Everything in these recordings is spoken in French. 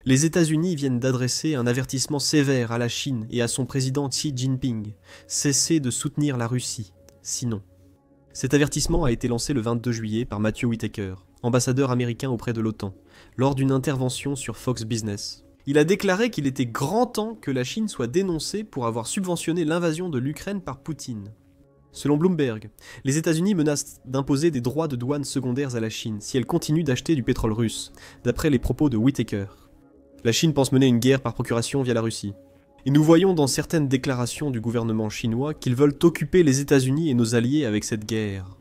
Les États-Unis viennent d'adresser un avertissement sévère à la Chine et à son président Xi Jinping. Cessez de soutenir la Russie, sinon. Cet avertissement a été lancé le 22 juillet par Matthew Whitaker, ambassadeur américain auprès de l'OTAN, lors d'une intervention sur Fox Business. Il a déclaré qu'il était grand temps que la Chine soit dénoncée pour avoir subventionné l'invasion de l'Ukraine par Poutine. Selon Bloomberg, les États-Unis menacent d'imposer des droits de douane secondaires à la Chine si elle continue d'acheter du pétrole russe, d'après les propos de Whitaker. La Chine pense mener une guerre par procuration via la Russie. Et nous voyons dans certaines déclarations du gouvernement chinois qu'ils veulent occuper les États-Unis et nos alliés avec cette guerre.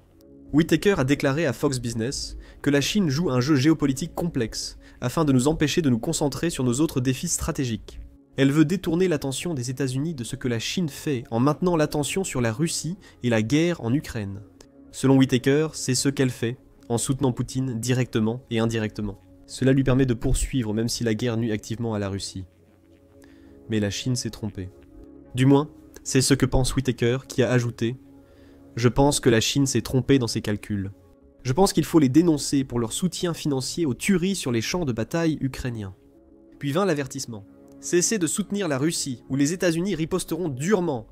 Whitaker a déclaré à Fox Business que la Chine joue un jeu géopolitique complexe afin de nous empêcher de nous concentrer sur nos autres défis stratégiques. Elle veut détourner l'attention des États-Unis de ce que la Chine fait en maintenant l'attention sur la Russie et la guerre en Ukraine. Selon Whitaker, c'est ce qu'elle fait, en soutenant Poutine directement et indirectement. Cela lui permet de poursuivre même si la guerre nuit activement à la Russie. Mais la Chine s'est trompée. Du moins, c'est ce que pense Whitaker, qui a ajouté « Je pense que la Chine s'est trompée dans ses calculs. Je pense qu'il faut les dénoncer pour leur soutien financier aux tueries sur les champs de bataille ukrainiens. » Puis vint l'avertissement. Cessez de soutenir la Russie, ou les États-Unis riposteront durement.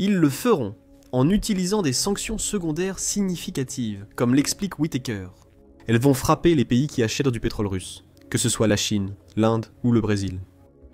Ils le feront, en utilisant des sanctions secondaires significatives, comme l'explique Whitaker. Elles vont frapper les pays qui achètent du pétrole russe, que ce soit la Chine, l'Inde ou le Brésil.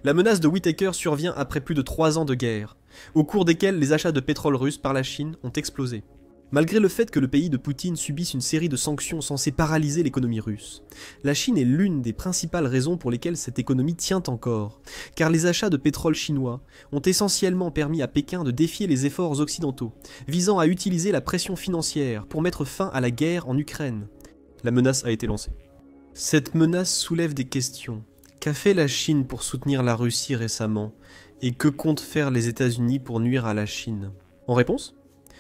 La menace de Whitaker survient après plus de 3 ans de guerre, au cours desquels les achats de pétrole russe par la Chine ont explosé. Malgré le fait que le pays de Poutine subisse une série de sanctions censées paralyser l'économie russe, la Chine est l'une des principales raisons pour lesquelles cette économie tient encore, car les achats de pétrole chinois ont essentiellement permis à Pékin de défier les efforts occidentaux, visant à utiliser la pression financière pour mettre fin à la guerre en Ukraine. La menace a été lancée. Cette menace soulève des questions. Qu'a fait la Chine pour soutenir la Russie récemment? Et que comptent faire les États-Unis pour nuire à la Chine? En réponse,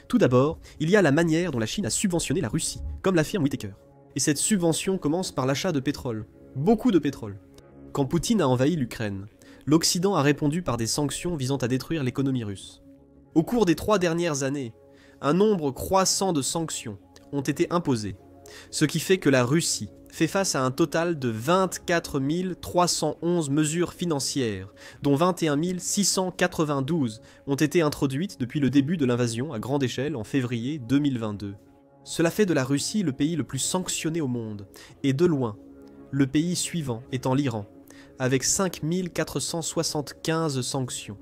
tout d'abord, il y a la manière dont la Chine a subventionné la Russie, comme l'affirme Whitaker. Et cette subvention commence par l'achat de pétrole. Beaucoup de pétrole. Quand Poutine a envahi l'Ukraine, l'Occident a répondu par des sanctions visant à détruire l'économie russe. Au cours des 3 dernières années, un nombre croissant de sanctions ont été imposées, ce qui fait que la Russie fait face à un total de 24 311 mesures financières, dont 21 692 ont été introduites depuis le début de l'invasion à grande échelle en février 2022. Cela fait de la Russie le pays le plus sanctionné au monde, et de loin, le pays suivant étant l'Iran, avec 5 475 sanctions.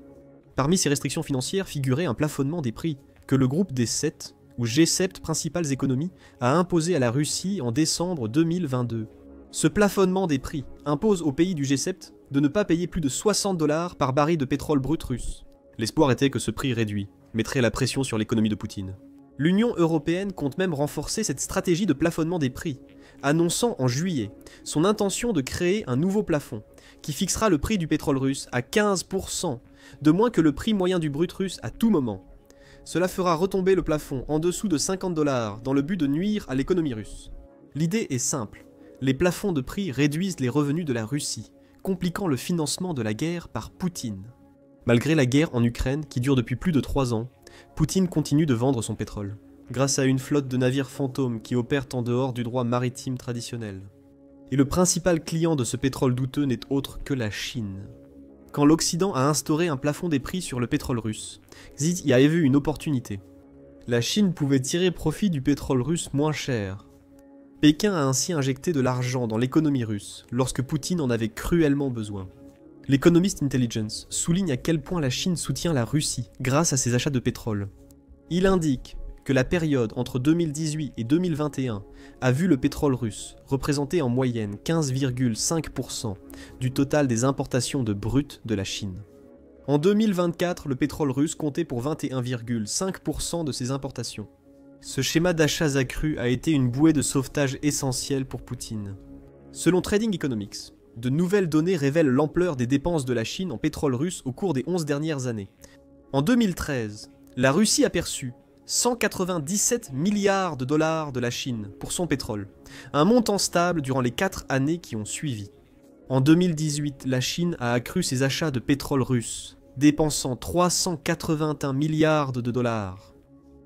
Parmi ces restrictions financières figurait un plafonnement des prix, que le groupe des 7, ou G7 principales économies, a imposé à la Russie en décembre 2022. Ce plafonnement des prix impose aux pays du G7 de ne pas payer plus de 60 $ par baril de pétrole brut russe. L'espoir était que ce prix réduit mettrait la pression sur l'économie de Poutine. L'Union européenne compte même renforcer cette stratégie de plafonnement des prix, annonçant en juillet son intention de créer un nouveau plafond, qui fixera le prix du pétrole russe à 15%, de moins que le prix moyen du brut russe à tout moment. Cela fera retomber le plafond en dessous de 50 $ dans le but de nuire à l'économie russe. L'idée est simple, les plafonds de prix réduisent les revenus de la Russie, compliquant le financement de la guerre par Poutine. Malgré la guerre en Ukraine qui dure depuis plus de 3 ans, Poutine continue de vendre son pétrole, grâce à une flotte de navires fantômes qui opèrent en dehors du droit maritime traditionnel. Et le principal client de ce pétrole douteux n'est autre que la Chine. Quand l'Occident a instauré un plafond des prix sur le pétrole russe, Xi y avait vu une opportunité. La Chine pouvait tirer profit du pétrole russe moins cher. Pékin a ainsi injecté de l'argent dans l'économie russe, lorsque Poutine en avait cruellement besoin. L'Economist Intelligence souligne à quel point la Chine soutient la Russie grâce à ses achats de pétrole. Il indique que la période entre 2018 et 2021 a vu le pétrole russe représenter en moyenne 15,5% du total des importations de brut de la Chine. En 2024, le pétrole russe comptait pour 21,5% de ses importations. Ce schéma d'achats accrus a été une bouée de sauvetage essentielle pour Poutine. Selon Trading Economics, de nouvelles données révèlent l'ampleur des dépenses de la Chine en pétrole russe au cours des 11 dernières années. En 2013, la Russie a perçu 197 milliards de dollars de la Chine pour son pétrole, un montant stable durant les 4 années qui ont suivi. En 2018, la Chine a accru ses achats de pétrole russe, dépensant 381 milliards de dollars.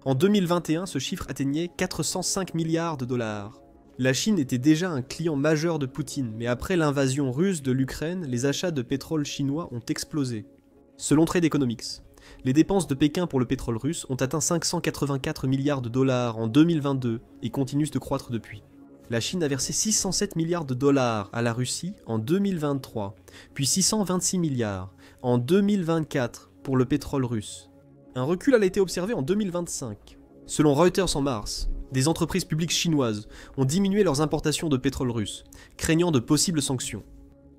En 2021, ce chiffre atteignait 405 milliards de dollars. La Chine était déjà un client majeur de Poutine, mais après l'invasion russe de l'Ukraine, les achats de pétrole chinois ont explosé. Selon Trade Economics, les dépenses de Pékin pour le pétrole russe ont atteint 584 milliards de dollars en 2022 et continuent de croître depuis. La Chine a versé 607 milliards de dollars à la Russie en 2023, puis 626 milliards en 2024 pour le pétrole russe. Un recul a été observé en 2025. Selon Reuters en mars, des entreprises publiques chinoises ont diminué leurs importations de pétrole russe, craignant de possibles sanctions.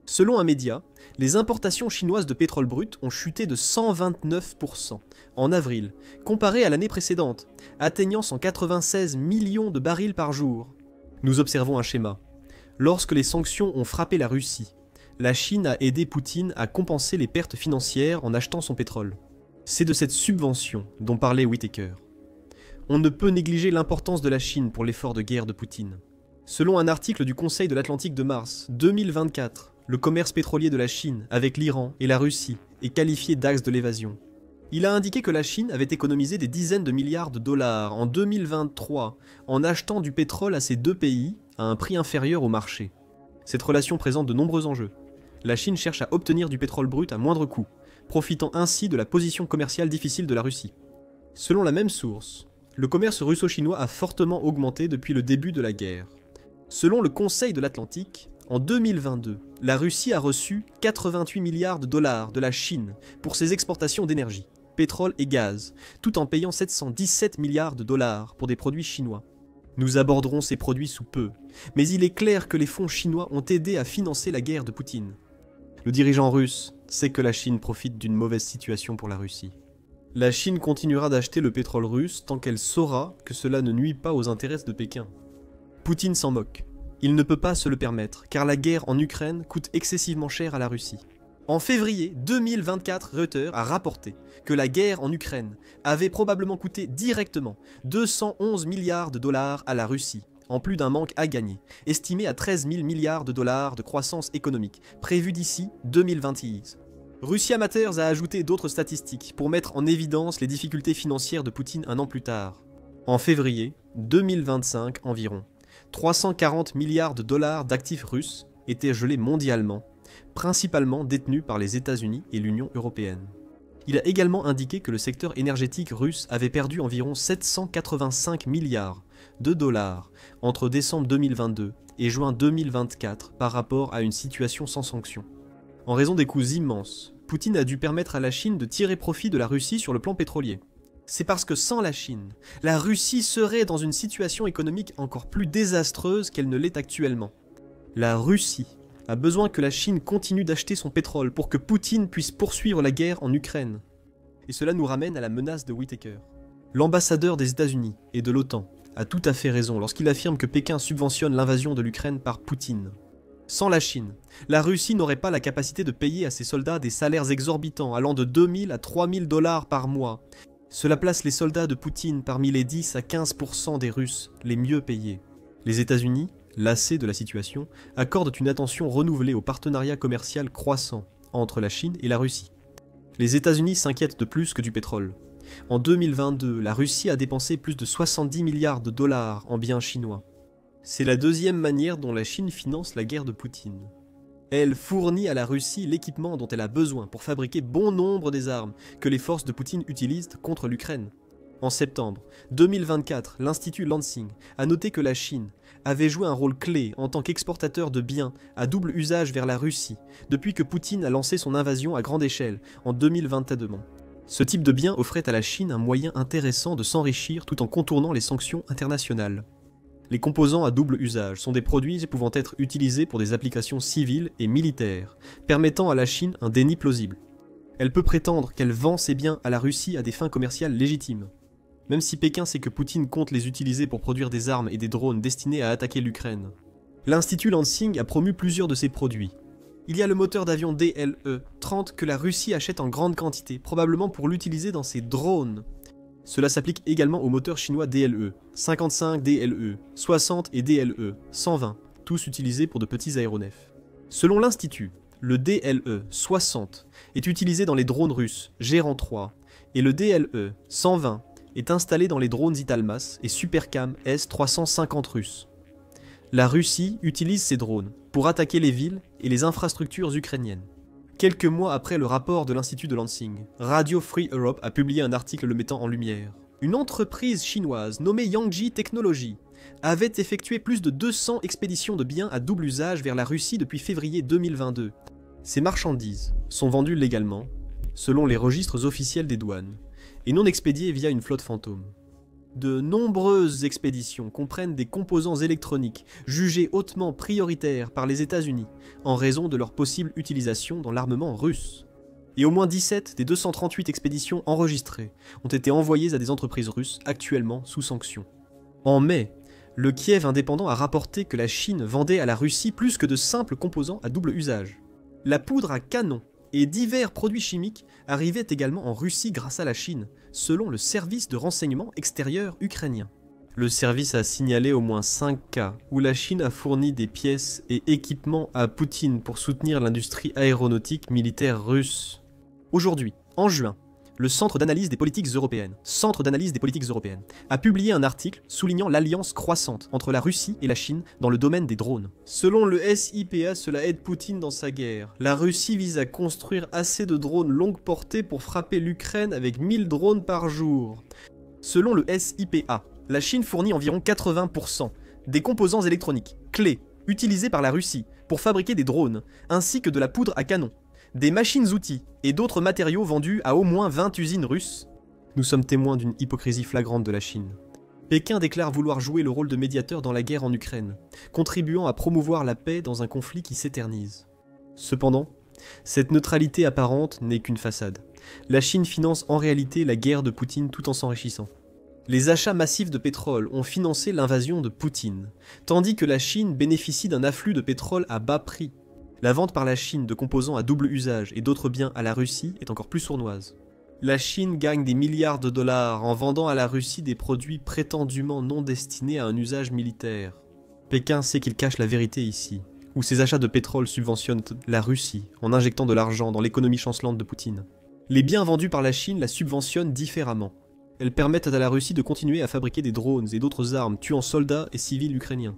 Selon un média, les importations chinoises de pétrole brut ont chuté de 129% en avril, comparé à l'année précédente, atteignant 196 millions de barils par jour. Nous observons un schéma. Lorsque les sanctions ont frappé la Russie, la Chine a aidé Poutine à compenser les pertes financières en achetant son pétrole. C'est de cette subvention dont parlait Whitaker. On ne peut négliger l'importance de la Chine pour l'effort de guerre de Poutine. Selon un article du Conseil de l'Atlantique de mars 2024, le commerce pétrolier de la Chine avec l'Iran et la Russie est qualifié d'axe de l'évasion. Il a indiqué que la Chine avait économisé des dizaines de milliards de dollars en 2023 en achetant du pétrole à ces deux pays à un prix inférieur au marché. Cette relation présente de nombreux enjeux. La Chine cherche à obtenir du pétrole brut à moindre coût, profitant ainsi de la position commerciale difficile de la Russie. Selon la même source, le commerce russo-chinois a fortement augmenté depuis le début de la guerre. Selon le Conseil de l'Atlantique, en 2022, la Russie a reçu 88 milliards de dollars de la Chine pour ses exportations d'énergie, pétrole et gaz, tout en payant 717 milliards de dollars pour des produits chinois. Nous aborderons ces produits sous peu, mais il est clair que les fonds chinois ont aidé à financer la guerre de Poutine. Le dirigeant russe sait que la Chine profite d'une mauvaise situation pour la Russie. La Chine continuera d'acheter le pétrole russe tant qu'elle saura que cela ne nuit pas aux intérêts de Pékin. Poutine s'en moque. Il ne peut pas se le permettre, car la guerre en Ukraine coûte excessivement cher à la Russie. En février 2024, Reuters a rapporté que la guerre en Ukraine avait probablement coûté directement 211 milliards de dollars à la Russie, en plus d'un manque à gagner, estimé à 13 000 milliards de dollars de croissance économique, prévu d'ici 2026. Russia Matters a ajouté d'autres statistiques pour mettre en évidence les difficultés financières de Poutine un an plus tard. En février 2025 environ, 340 milliards de dollars d'actifs russes étaient gelés mondialement, principalement détenus par les États-Unis et l'Union européenne. Il a également indiqué que le secteur énergétique russe avait perdu environ 785 milliards de dollars entre décembre 2022 et juin 2024 par rapport à une situation sans sanctions. En raison des coûts immenses, Poutine a dû permettre à la Chine de tirer profit de la Russie sur le plan pétrolier. C'est parce que sans la Chine, la Russie serait dans une situation économique encore plus désastreuse qu'elle ne l'est actuellement. La Russie a besoin que la Chine continue d'acheter son pétrole pour que Poutine puisse poursuivre la guerre en Ukraine. Et cela nous ramène à la menace de Whitaker. L'ambassadeur des États-Unis et de l'OTAN a tout à fait raison lorsqu'il affirme que Pékin subventionne l'invasion de l'Ukraine par Poutine. Sans la Chine, la Russie n'aurait pas la capacité de payer à ses soldats des salaires exorbitants allant de 2000 à 3000 dollars par mois. Cela place les soldats de Poutine parmi les 10 à 15% des Russes les mieux payés. Les États-Unis, lassés de la situation, accordent une attention renouvelée au partenariat commercial croissant entre la Chine et la Russie. Les États-Unis s'inquiètent de plus que du pétrole. En 2022, la Russie a dépensé plus de 70 milliards de dollars en biens chinois. C'est la deuxième manière dont la Chine finance la guerre de Poutine. Elle fournit à la Russie l'équipement dont elle a besoin pour fabriquer bon nombre des armes que les forces de Poutine utilisent contre l'Ukraine. En septembre 2024, l'Institut Lansing a noté que la Chine avait joué un rôle clé en tant qu'exportateur de biens à double usage vers la Russie depuis que Poutine a lancé son invasion à grande échelle en 2022. Ce type de biens offrait à la Chine un moyen intéressant de s'enrichir tout en contournant les sanctions internationales. Les composants à double usage sont des produits pouvant être utilisés pour des applications civiles et militaires, permettant à la Chine un déni plausible. Elle peut prétendre qu'elle vend ses biens à la Russie à des fins commerciales légitimes. Même si Pékin sait que Poutine compte les utiliser pour produire des armes et des drones destinés à attaquer l'Ukraine. L'Institut Lansing a promu plusieurs de ces produits. Il y a le moteur d'avion DLE-30 que la Russie achète en grande quantité, probablement pour l'utiliser dans ses drones. Cela s'applique également au moteur chinois DLE, 55 DLE, 60 et DLE, 120, tous utilisés pour de petits aéronefs. Selon l'Institut, le DLE 60 est utilisé dans les drones russes Gérant 3 et le DLE 120 est installé dans les drones Italmas et Supercam S-350 russes. La Russie utilise ses drones pour attaquer les villes et les infrastructures ukrainiennes. Quelques mois après le rapport de l'Institut de Lansing, Radio Free Europe a publié un article le mettant en lumière. Une entreprise chinoise nommée Yangji Technology avait effectué plus de 200 expéditions de biens à double usage vers la Russie depuis février 2022. Ces marchandises sont vendues légalement, selon les registres officiels des douanes, et non expédiées via une flotte fantôme. De nombreuses expéditions comprennent des composants électroniques jugés hautement prioritaires par les États-Unis en raison de leur possible utilisation dans l'armement russe. Et au moins 17 des 238 expéditions enregistrées ont été envoyées à des entreprises russes actuellement sous sanctions. En mai, le Kiev indépendant a rapporté que la Chine vendait à la Russie plus que de simples composants à double usage. La poudre à canon et divers produits chimiques arrivaient également en Russie grâce à la Chine, selon le service de renseignement extérieur ukrainien. Le service a signalé au moins 5 cas où la Chine a fourni des pièces et équipements à Poutine pour soutenir l'industrie aéronautique militaire russe. Aujourd'hui, en juin, le Centre d'analyse des politiques européennes, a publié un article soulignant l'alliance croissante entre la Russie et la Chine dans le domaine des drones. Selon le SIPA, cela aide Poutine dans sa guerre. La Russie vise à construire assez de drones longue portée pour frapper l'Ukraine avec 1000 drones par jour. Selon le SIPA, la Chine fournit environ 80% des composants électroniques, clés, utilisés par la Russie pour fabriquer des drones, ainsi que de la poudre à canon, des machines-outils et d'autres matériaux vendus à au moins 20 usines russes. Nous sommes témoins d'une hypocrisie flagrante de la Chine. Pékin déclare vouloir jouer le rôle de médiateur dans la guerre en Ukraine, contribuant à promouvoir la paix dans un conflit qui s'éternise. Cependant, cette neutralité apparente n'est qu'une façade. La Chine finance en réalité la guerre de Poutine tout en s'enrichissant. Les achats massifs de pétrole ont financé l'invasion de Poutine, tandis que la Chine bénéficie d'un afflux de pétrole à bas prix. La vente par la Chine de composants à double usage et d'autres biens à la Russie est encore plus sournoise. La Chine gagne des milliards de dollars en vendant à la Russie des produits prétendument non destinés à un usage militaire. Pékin sait qu'il cache la vérité ici, où ses achats de pétrole subventionnent la Russie en injectant de l'argent dans l'économie chancelante de Poutine. Les biens vendus par la Chine la subventionnent différemment. Elles permettent à la Russie de continuer à fabriquer des drones et d'autres armes tuant soldats et civils ukrainiens.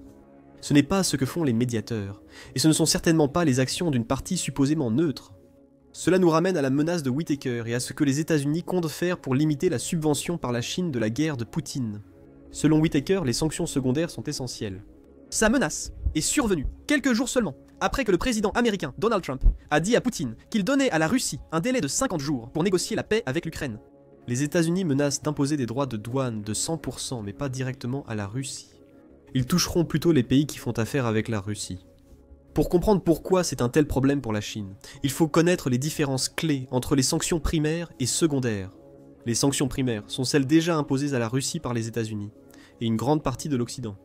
Ce n'est pas ce que font les médiateurs, et ce ne sont certainement pas les actions d'une partie supposément neutre. Cela nous ramène à la menace de Whitaker et à ce que les États-Unis comptent faire pour limiter la subvention par la Chine de la guerre de Poutine. Selon Whitaker, les sanctions secondaires sont essentielles. Sa menace est survenue quelques jours seulement après que le président américain Donald Trump a dit à Poutine qu'il donnait à la Russie un délai de 50 jours pour négocier la paix avec l'Ukraine. Les États-Unis menacent d'imposer des droits de douane de 100%, mais pas directement à la Russie. Ils toucheront plutôt les pays qui font affaire avec la Russie. Pour comprendre pourquoi c'est un tel problème pour la Chine, il faut connaître les différences clés entre les sanctions primaires et secondaires. Les sanctions primaires sont celles déjà imposées à la Russie par les États-Unis et une grande partie de l'Occident.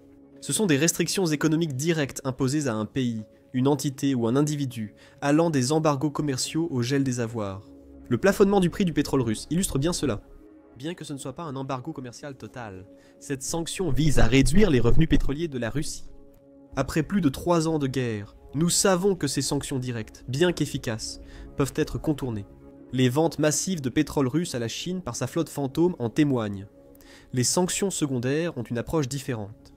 Ce sont des restrictions économiques directes imposées à un pays, une entité ou un individu, allant des embargos commerciaux au gel des avoirs. Le plafonnement du prix du pétrole russe illustre bien cela. Bien que ce ne soit pas un embargo commercial total, cette sanction vise à réduire les revenus pétroliers de la Russie. Après plus de 3 ans de guerre, nous savons que ces sanctions directes, bien qu'efficaces, peuvent être contournées. Les ventes massives de pétrole russe à la Chine par sa flotte fantôme en témoignent. Les sanctions secondaires ont une approche différente.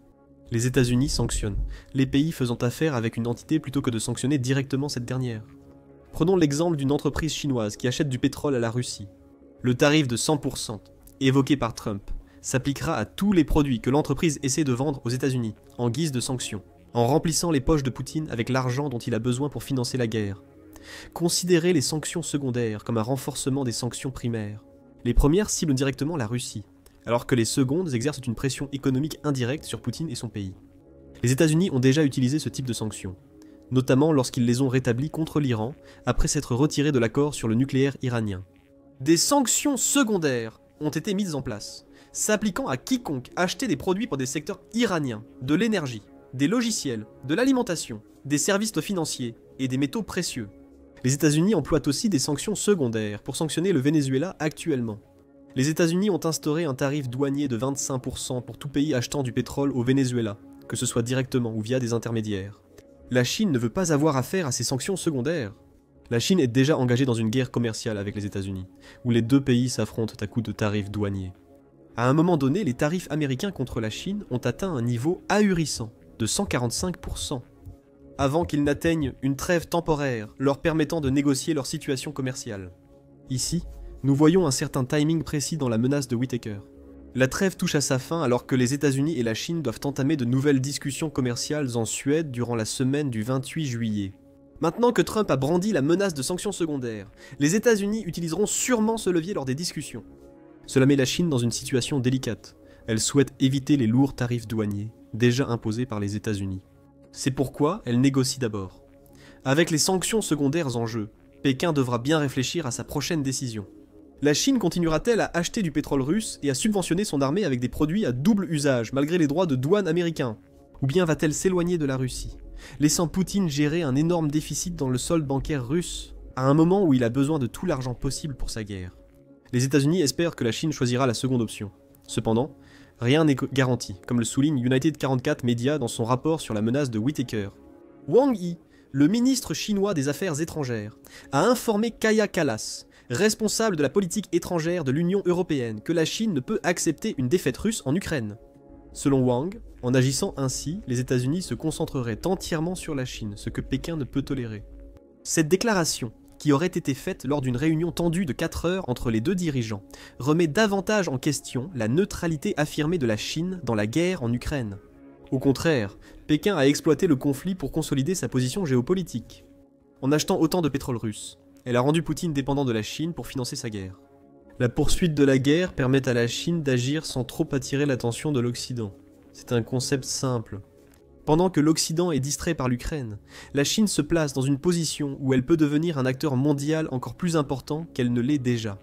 Les États-Unis sanctionnent les pays faisant affaire avec une entité plutôt que de sanctionner directement cette dernière. Prenons l'exemple d'une entreprise chinoise qui achète du pétrole à la Russie. Le tarif de 100%, évoqué par Trump, s'appliquera à tous les produits que l'entreprise essaie de vendre aux États-Unis, en guise de sanctions, en remplissant les poches de Poutine avec l'argent dont il a besoin pour financer la guerre. Considérez les sanctions secondaires comme un renforcement des sanctions primaires. Les premières ciblent directement la Russie, alors que les secondes exercent une pression économique indirecte sur Poutine et son pays. Les États-Unis ont déjà utilisé ce type de sanctions, notamment lorsqu'ils les ont rétablies contre l'Iran après s'être retirés de l'accord sur le nucléaire iranien. Des sanctions secondaires ont été mises en place, s'appliquant à quiconque achetait des produits pour des secteurs iraniens, de l'énergie, des logiciels, de l'alimentation, des services financiers et des métaux précieux. Les États-Unis emploient aussi des sanctions secondaires pour sanctionner le Venezuela actuellement. Les États-Unis ont instauré un tarif douanier de 25% pour tout pays achetant du pétrole au Venezuela, que ce soit directement ou via des intermédiaires. La Chine ne veut pas avoir affaire à ces sanctions secondaires. La Chine est déjà engagée dans une guerre commerciale avec les États-Unis, où les deux pays s'affrontent à coups de tarifs douaniers. À un moment donné, les tarifs américains contre la Chine ont atteint un niveau ahurissant. de 145%, avant qu'ils n'atteignent une trêve temporaire leur permettant de négocier leur situation commerciale. Ici, nous voyons un certain timing précis dans la menace de Whitaker. La trêve touche à sa fin alors que les États-Unis et la Chine doivent entamer de nouvelles discussions commerciales en Suède durant la semaine du 28 juillet. Maintenant que Trump a brandi la menace de sanctions secondaires, les États-Unis utiliseront sûrement ce levier lors des discussions. Cela met la Chine dans une situation délicate. Elle souhaite éviter les lourds tarifs douaniers, déjà imposés par les États-Unis. C'est pourquoi elle négocie d'abord. Avec les sanctions secondaires en jeu, Pékin devra bien réfléchir à sa prochaine décision. La Chine continuera-t-elle à acheter du pétrole russe et à subventionner son armée avec des produits à double usage malgré les droits de douane américains? Ou bien va-t-elle s'éloigner de la Russie, laissant Poutine gérer un énorme déficit dans le solde bancaire russe, à un moment où il a besoin de tout l'argent possible pour sa guerre? Les États-Unis espèrent que la Chine choisira la seconde option. Cependant, rien n'est garanti, comme le souligne United 44 Media dans son rapport sur la menace de Whitaker. Wang Yi, le ministre chinois des Affaires étrangères, a informé Kaja Kallas, responsable de la politique étrangère de l'Union européenne, que la Chine ne peut accepter une défaite russe en Ukraine. Selon Wang, en agissant ainsi, les États-Unis se concentreraient entièrement sur la Chine, ce que Pékin ne peut tolérer. Cette déclaration, qui aurait été faite lors d'une réunion tendue de 4 heures entre les deux dirigeants, remet davantage en question la neutralité affirmée de la Chine dans la guerre en Ukraine. Au contraire, Pékin a exploité le conflit pour consolider sa position géopolitique. En achetant autant de pétrole russe, elle a rendu Poutine dépendant de la Chine pour financer sa guerre. La poursuite de la guerre permet à la Chine d'agir sans trop attirer l'attention de l'Occident. C'est un concept simple. Pendant que l'Occident est distrait par l'Ukraine, la Chine se place dans une position où elle peut devenir un acteur mondial encore plus important qu'elle ne l'est déjà.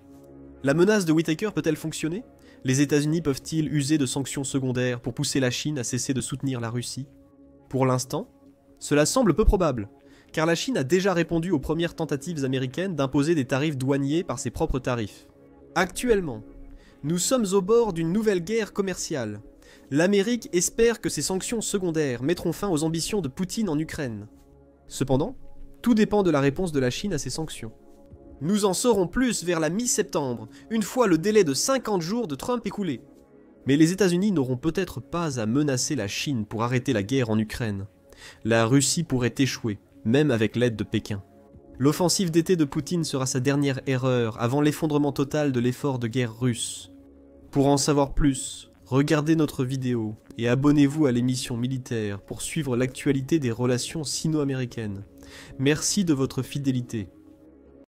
La menace de Whitaker peut-elle fonctionner? Les États-Unis peuvent-ils user de sanctions secondaires pour pousser la Chine à cesser de soutenir la Russie? Pour l'instant, cela semble peu probable, car la Chine a déjà répondu aux premières tentatives américaines d'imposer des tarifs douaniers par ses propres tarifs. Actuellement, nous sommes au bord d'une nouvelle guerre commerciale. L'Amérique espère que ces sanctions secondaires mettront fin aux ambitions de Poutine en Ukraine. Cependant, tout dépend de la réponse de la Chine à ces sanctions. Nous en saurons plus vers la mi-septembre, une fois le délai de 50 jours de Trump écoulé. Mais les États-Unis n'auront peut-être pas à menacer la Chine pour arrêter la guerre en Ukraine. La Russie pourrait échouer, même avec l'aide de Pékin. L'offensive d'été de Poutine sera sa dernière erreur avant l'effondrement total de l'effort de guerre russe. Pour en savoir plus, regardez notre vidéo et abonnez-vous à l'émission Militaire pour suivre l'actualité des relations sino-américaines. Merci de votre fidélité.